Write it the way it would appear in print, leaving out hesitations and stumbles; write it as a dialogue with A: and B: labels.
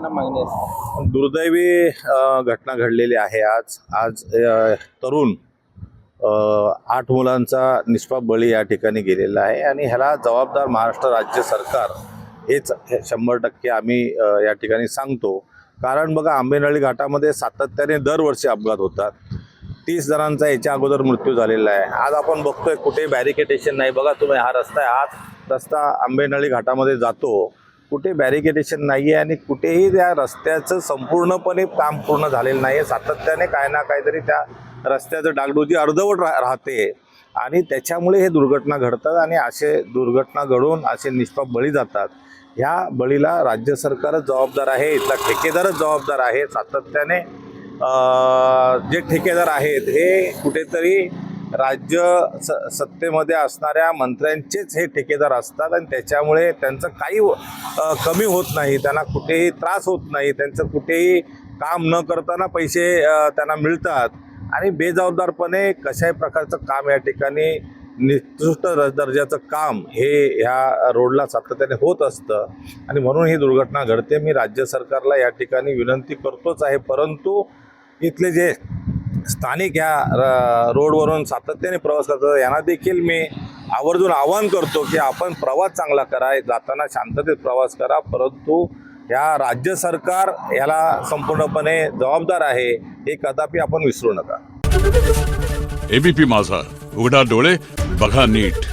A: मागणी आहे.
B: दुर्दैवी घटना घडलेली आहे. आज तरुण 8 मुलांचा निष्पाप बळी या ठिकाणी गेलेला आहे आणि ह्याला जबाबदार महाराष्ट्र राज्य सरकार हेच 100% आम्ही या ठिकाणी सांगतो. कारण बघा, आंबेनळी घाटामध्ये सातत्याने दरवर्षी अपघात होतात. 30 जणांचा याच्या अगोदर मृत्यू झालेला आहे. आज आपण बघतोय कुठे बॅरिकेडेशन नाही. बघा तुम्ही, हा रस्ता आहे, हाच रस्ता आंबेनळी घाटामध्ये जातो. कुठे बॅरिकेडेशन नाही आहे आणि कुठेही त्या रस्त्याचं संपूर्णपणे काम पूर्ण झालेलं नाही आहे. सातत्याने काय ना काहीतरी त्या रस्त्याचं डागडुजी अर्धवट राहते आणि त्याच्यामुळे हे दुर्घटना घडतात आणि असे दुर्घटना घडून असे निष्पाप बळी जातात. ह्या बळीला राज्य सरकारच जबाबदार आहे, इथला ठेकेदारच जबाबदार आहे. सातत्याने जे ठेकेदार आहेत हे कुठेतरी राज्य सत्तेमध्ये असणाऱ्या मंत्र्यांचेच हे ठेकेदार असतात आणि त्याच्यामुळे त्यांचं काही कमी होत नाही, त्यांना कुठेही त्रास होत नाही, त्यांचं कुठेही काम न करताना पैसे त्यांना मिळतात आणि बेजबाबदारपणे कशाही प्रकारचं काम या ठिकाणी निकृष्ट दर्जाचं काम हे ह्या रोडला सातत्याने होत असतं आणि म्हणून ही दुर्घटना घडते. मी राज्य सरकारला या ठिकाणी विनंती करतोच आहे, परंतु इथले जे स्थानिक ह्या रोडवरून सातत्याने प्रवास करतात यांना देखील मी आवर्जून आवाहन करतो की आपण प्रवास चांगला करा, जाताना शांततेत प्रवास करा. परंतु या राज्य सरकार याला संपूर्णपणे जबाबदार आहे, हे कदापि आपण विसरू नका.
C: एबीपी माझा, उघडा डोळे बघा नीट.